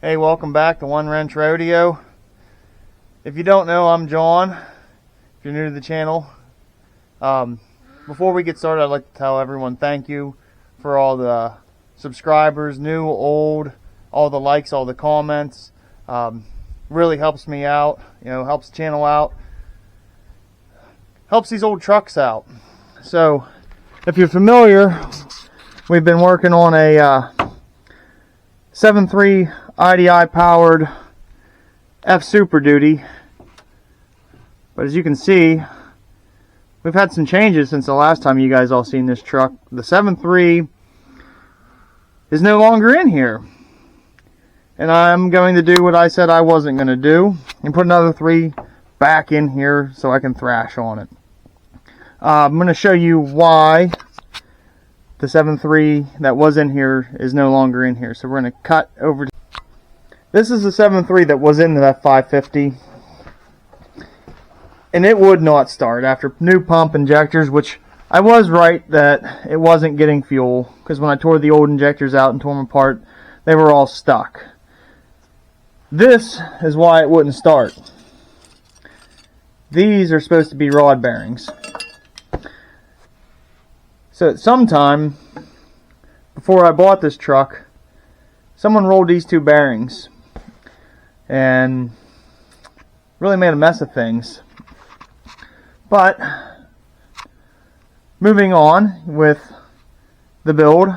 Hey, welcome back to One Wrench Rodeo. If you don't know, I'm John. If you're new to the channel, before we get started, I'd like to tell everyone thank you for all the subscribers, new, old, all the likes, all the comments. Really helps me out, helps the channel out, helps these old trucks out. So, if you're familiar, we've been working on a 7.3 IDI powered F Super Duty, but as you can see, we've had some changes since the last time you guys all seen this truck. The 7.3 is no longer in here, and I'm going to do what I said I wasn't going to do and put another 3 back in here so I can thrash on it. I'm going to show you why the 7.3 that was in here is no longer in here. So we're going to cut over. This is the 7.3 that was in the F550, and it would not start after new pump injectors, which I was right that it wasn't getting fuel, because when I tore the old injectors out and tore them apart, they were all stuck. This is why it wouldn't start. These are supposed to be rod bearings. So at some time before I bought this truck, someone rolled these 2 bearings and really made a mess of things. But moving on with the build,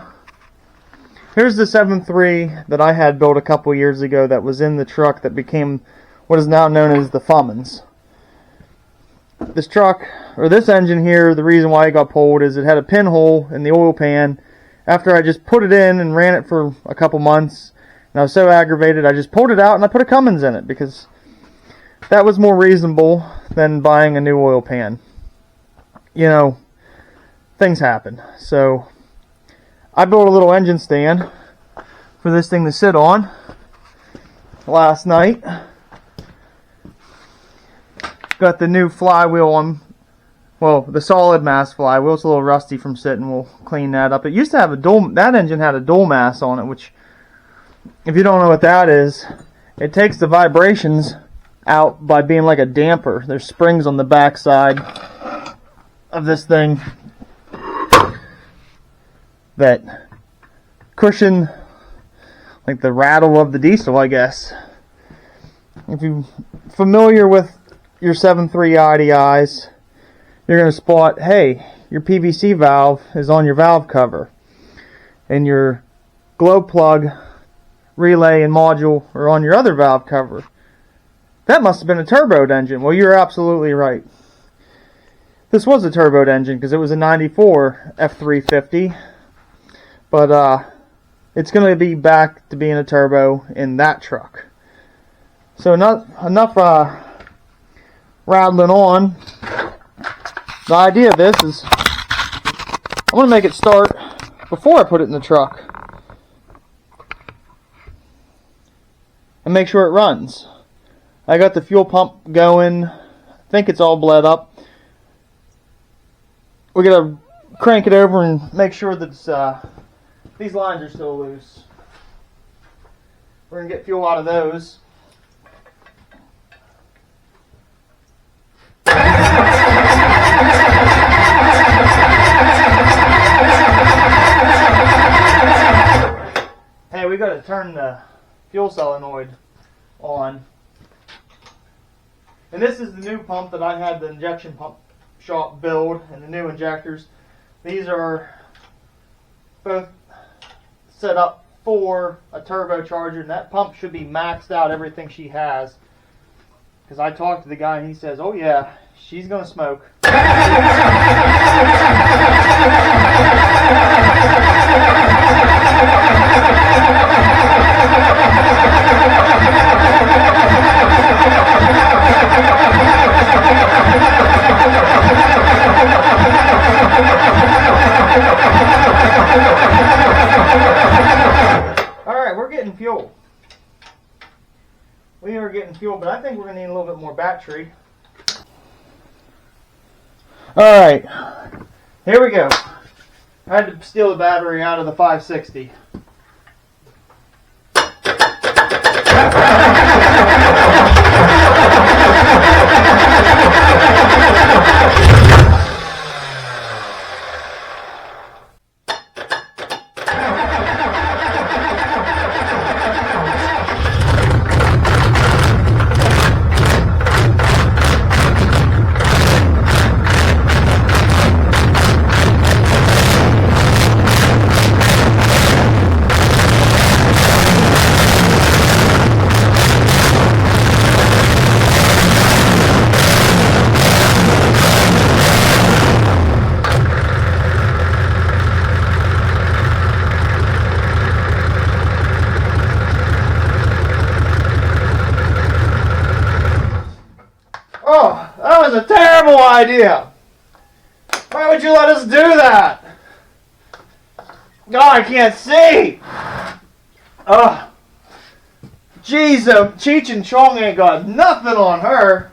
here's the 7.3 that I had built a couple years ago that was in the truck that became what is now known as the Fummins. This truck, or this engine here, the reason why it got pulled is it had a pinhole in the oil pan. After I just put it in and ran it for a couple months, and I was so aggravated, I just pulled it out and I put a Cummins in it, because that was more reasonable than buying a new oil pan. Things happen. So I built a little engine stand for this thing to sit on last night. Got the new flywheel on, well, the solid mass flywheel. It's a little rusty from sitting. We'll clean that up. It used to have a dual, that engine had a dual mass on it, which, if you don't know what that is, it takes the vibrations out by being like a damper. There's springs on the back side of this thing that cushion like the rattle of the diesel, I guess. If you're familiar with your 7.3 IDIs, you're going to spot, hey, your PVC valve is on your valve cover, and your glow plug, relay, and module are on your other valve cover. That must have been a turboed engine. Well, you're absolutely right. This was a turboed engine because it was a 94 F350, but it's going to be back to being a turbo in that truck. So enough rattling on. The idea of this is I'm going to make it start before I put it in the truck and make sure it runs. I got the fuel pump going. I think it's all bled up. We're going to crank it over and make sure that these lines are still loose. We're going to get fuel out of those. Hey, we got to turn the fuel solenoid on. And this is the new pump that I had the injection pump shop build, and the new injectors. These are both set up for a turbocharger, and that pump should be maxed out everything she has. Because I talked to the guy and he says, oh yeah, she's going to smoke. Alright, we're getting fuel. We are getting fuel, but I think we're going to need a little bit more battery. Alright, here we go. I had to steal the battery out of the 560. Oh, that was a terrible idea. Why would you let us do that? God, I can't see. Jeez, Cheech and Chong ain't got nothing on her.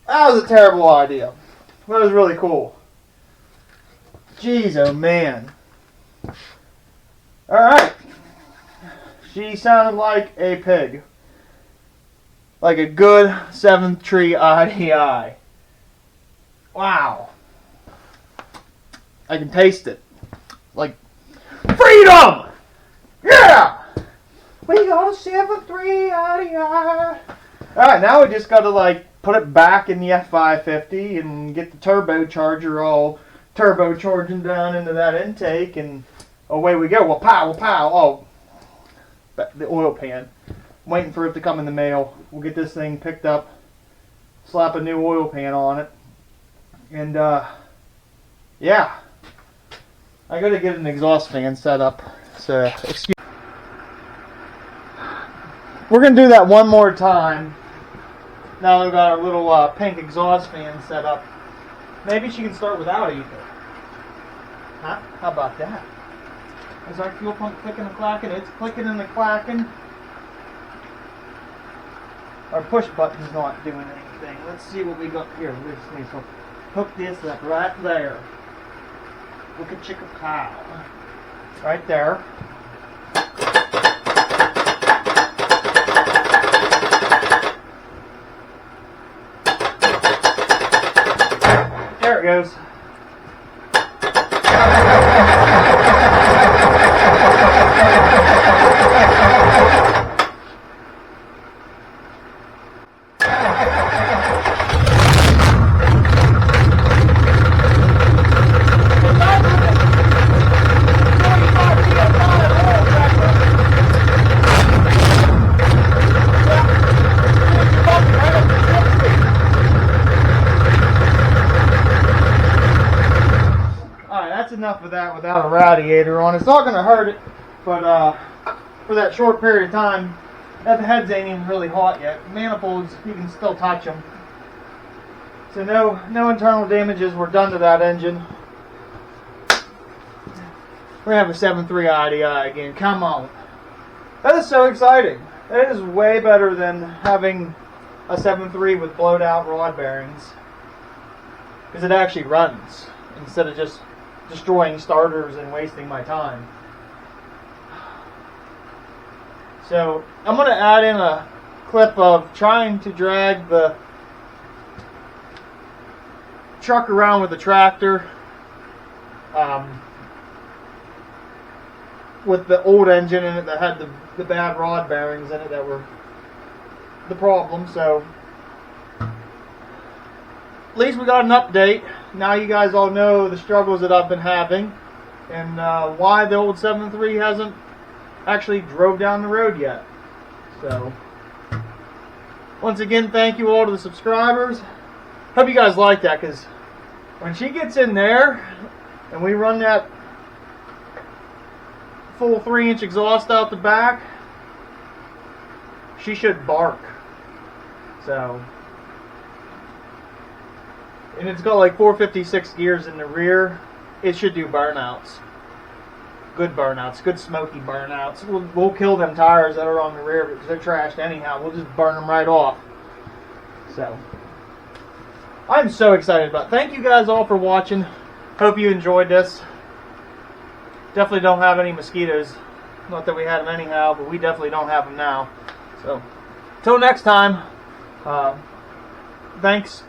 That was a terrible idea. That was really cool. Jeez, oh man. Alright. She sounded like a pig. Like a good 7th tree IDI. Wow. I can taste it. Like, freedom! Yeah! We got a 7th tree IDI. Alright, now we just gotta like put it back in the F550 and get the turbocharger all turbocharging down into that intake, and away we go. Well, pow, pow. Oh, the oil pan. Waiting for it to come in the mail. We'll get this thing picked up, slap a new oil pan on it, and yeah, I gotta get an exhaust fan set up. So excuse. We're gonna do that one more time. Now we've got our little pink exhaust fan set up. Maybe she can start without either. Huh? How about that? Is our fuel pump clicking and clacking? It's clicking and clacking. Our push button's not doing anything. Let's see what we got here. We just need to hook this up right there. Look at chicka pow. Right there. There it goes. Enough of that without a radiator on. It's not going to hurt it, but for that short period of time, that the heads ain't even really hot yet. Manifolds, you can still touch them. So no internal damages were done to that engine. We're going to have a 7.3 IDI again. Come on. That is so exciting. It is way better than having a 7.3 with blowed out rod bearings, because it actually runs instead of just destroying starters and wasting my time. So I'm going to add in a clip of trying to drag the truck around with the tractor with the old engine in it that had the bad rod bearings in it that were the problem. So at least we got an update. Now you guys all know the struggles that I've been having, and why the old 7.3 hasn't actually drove down the road yet. So once again, thank you all to the subscribers. Hope you guys like that, because when she gets in there and we run that full 3-inch exhaust out the back, she should bark. So, and it's got like 456 gears in the rear. It should do burnouts. Good burnouts. Good smoky burnouts. We'll kill them tires that are on the rear because they're trashed anyhow. We'll just burn them right off. So, I'm so excited about it. Thank you guys all for watching. Hope you enjoyed this. Definitely don't have any mosquitoes Not that we had them anyhow, but we definitely don't have them now. So, till next time, thanks.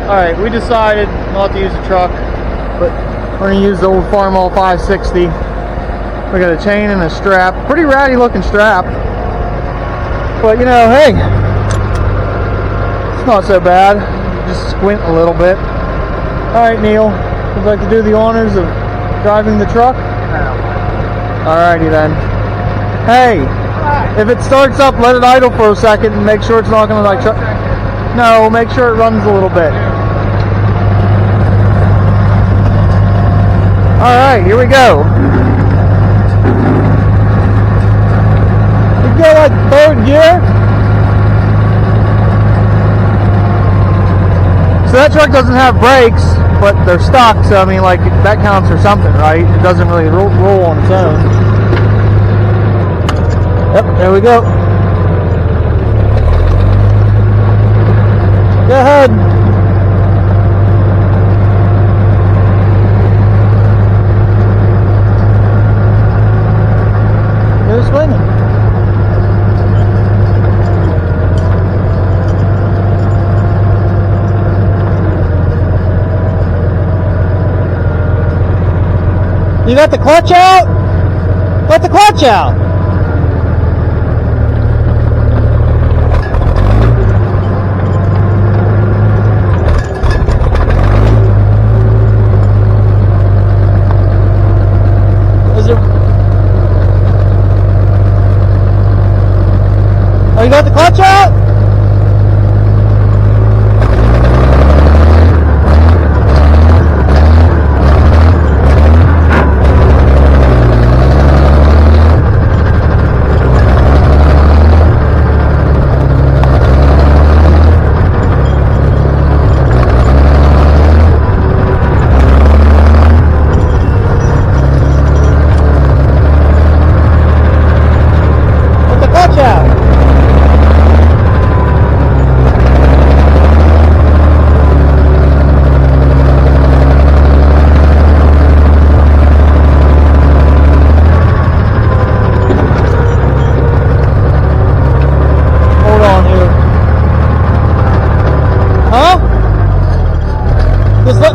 Alright, we decided not to use the truck, but we're going to use the old Farmall 560. We got a chain and a strap. Pretty ratty looking strap. But you know, hey, it's not so bad. Just squint a little bit. Alright, Neil, would you like to do the honors of driving the truck? Alrighty then. Hey, if it starts up, let it idle for a second and make sure it's not going to like... No, make sure it runs a little bit. Alright, here we go. You go like third gear. So that truck doesn't have brakes, but they're stuck, so I mean, like, that counts for something, right? It doesn't really roll on its own. Yep, there we go. Go ahead. Get it swinging. You got the clutch out? Let the clutch out. Oh, you got the clutch out? Put the clutch out.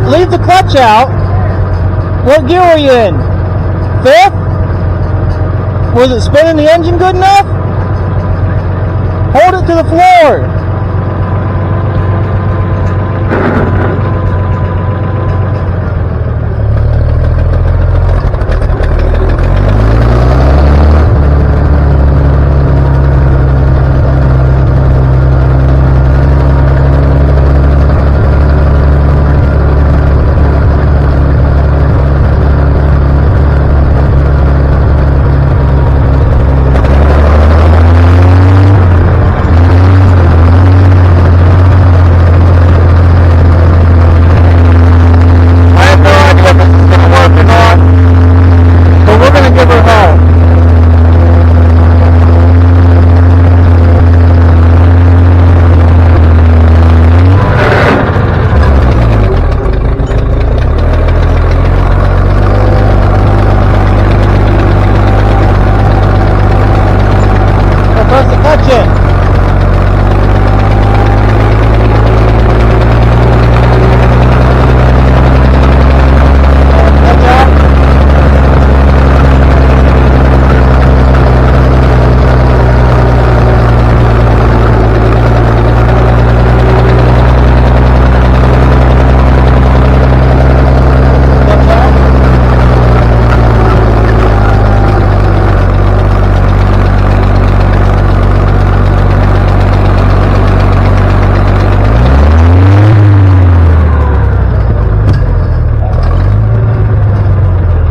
Leave the clutch out. What gear were you in? Fifth? Was it spinning the engine good enough? Hold it to the floor.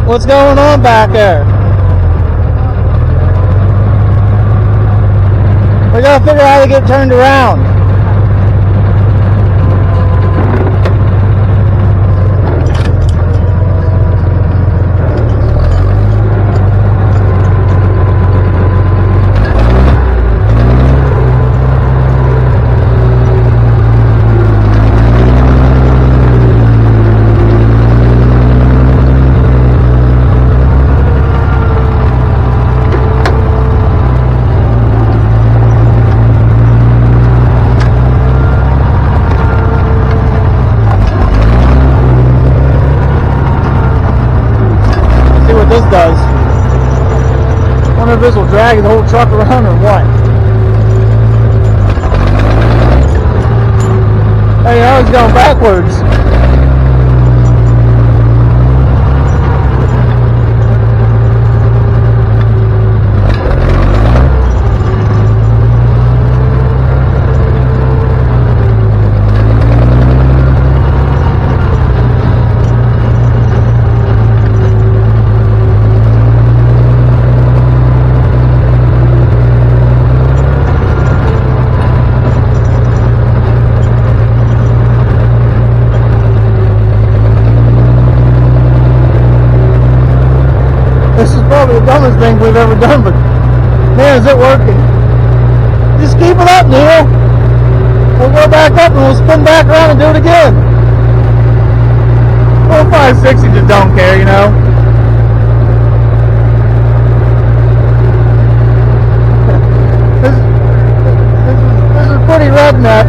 What's going on back there? We gotta figure out how to get turned around. this will drag the whole truck around or what. Hey, I was going backwards. This is probably the dumbest thing we've ever done, but man, is it working. Just keep it up, Neil. We'll go back up and we'll spin back around and do it again. Oh, 560 just don't care, you know. This is pretty redneck.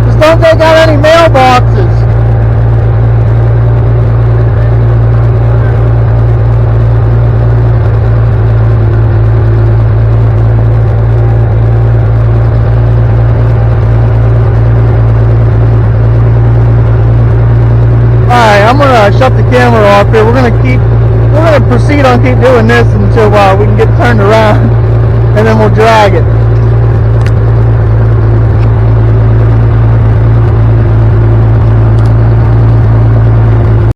Just don't take out any mailboxes. I'm gonna shut the camera off here. We're gonna proceed on keep doing this until we can get turned around, and then we'll drag it.